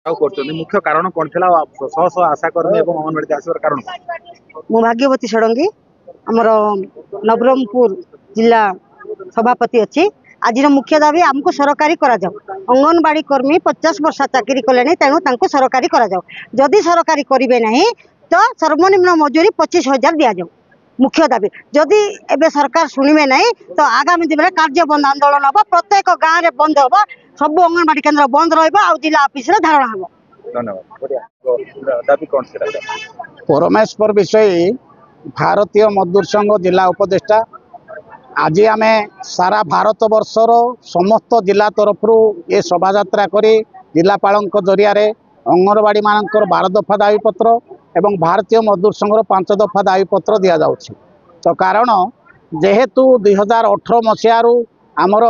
मुख्य कारण कौन था शह शह आशाकर्मी और अंगनवाड़ी आसवर कारण मु भाग्यवती षडंगी आमर नवरंगपुर जिला सभापति अच्छी आज मुख्य दाबी आमको सरकारी करा जाओ अंगनवाड़ी कर्मी 50 वर्ष चाकरी कले तेणु सरकारी करा जाओ जदि सरकारी करेंगे ना तो सर्वनिम्न मजूरी 25,000 दि जाओ मुख्य दाबी जदि एबे सरकार शुणवे ना तो आगामी दिन में कार्य बंद आंदोलन हम प्रत्येक गाँव में बंद हम सब अंगनवाड़ी केन्द्र बंद रिला ऑफिस धारणा हम। दाबी कौन परमेश्वर विषय भारतीय मजदूर संघ जिला उपदेष्टा आज आम सारा भारत वर्षर समस्त जिला तरफ ये शोभा यात्रा करी जिलापाल जरिया अंगनवाड़ी मानकर 12 दफा दाबीपत्र एवं भारतीय मजदूर संघर 5 दफा दाबीपत्र दि जाउछि। तो कारण जेहेतु 2018 मसीहारू आमर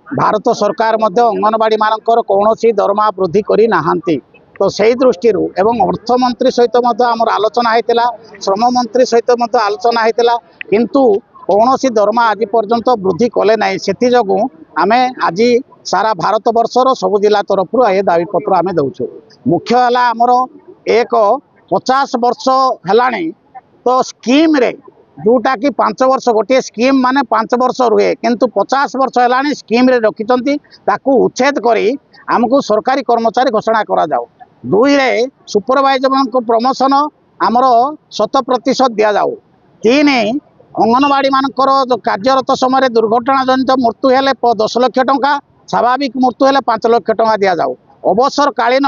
भारत सरकार मध्य अंगनवाड़ी मानकर कौनसी दरमा वृद्धि करी नाहांती तो से दृष्टि एवं अर्थमंत्री सहित आमर आलोचना होता श्रम मंत्री सहित आलोचना होता किंतु कौन सी दरमा आज पर्यंत वृद्धि कले ना से जो आम आज सारा भारत वर्षर सब जिला तरफ ये दाबीपत्र आम दौचु। मुख्य है आमर एक 50 वर्ष है तो स्कीम रे जोटा कि 5 वर्ष गोटे स्कीम माने 5 वर्ष रुहे किंतु 50 वर्ष है स्कीम रे रखिंट ताकू उच्छेद करी आमको सरकारी कर्मचारी घोषणा करा जाओ। 2 रे सुपरवाइजर को प्रमोशन आमर 100% दि जाओ। 3 अंगनवाड़ी मानकर जो कार्यरत समय दुर्घटना जनित मृत्यु हेले 10 लाख टंका स्वाभाविक मृत्यु हेले 5 लाख टंका दि जाओ। अवसर कालीन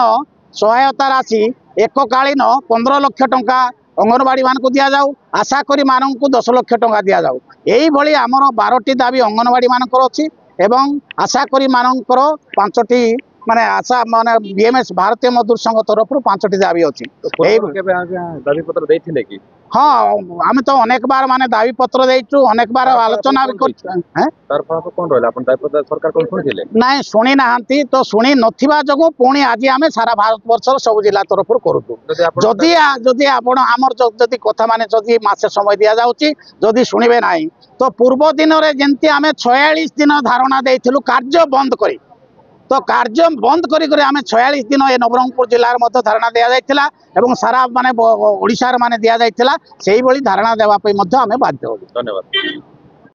सहायता राशि एककालीन 15 लाख टंका अंगनवाड़ी मान को दि जाऊ। आशाकरी मान को 10 लाख टंका दि जाऊ। यही भली आमर 12टी दाबी अंगनवाड़ी मानकर अच्छी एवं आशाकरी मानकर 5टी माने आशा माने बीएमएस भारतीय मजदूर संघ तरफ 5टी दाबी अच्छी। दाबी पत्र देथिले कि हाँ आम तो अनेक बार माने दाबी पत्र देइछु अनेक बार आलोचना भी तार फल कोन रहला अपन दाबी पत्र सरकार कोन सुनिथिले नाइ सुनी नाहंती तो सुनी नथिबा जगो पुणी आज आम सारा भारत वर्षर सब जिला तरफ करूँ जदि जदि आपण आमर जदि कथा माने जदि मासे समय दिया जाउची जदि सुनिबे नाही तो पूर्व दिन रे जेंती आम 46 दिन धारणा देइथिलु कार्य बंद करी तो कार्य बंद करी आम 46 दिन ये नवरंगपुर जिलार मध्य धारणा दिया जाइथिला एवं सारा माने ओडिशार माने दिया जाइथिला सेही भली धारणा देवा पई मध्य आमे बाध्य होलु। धन्यवाद।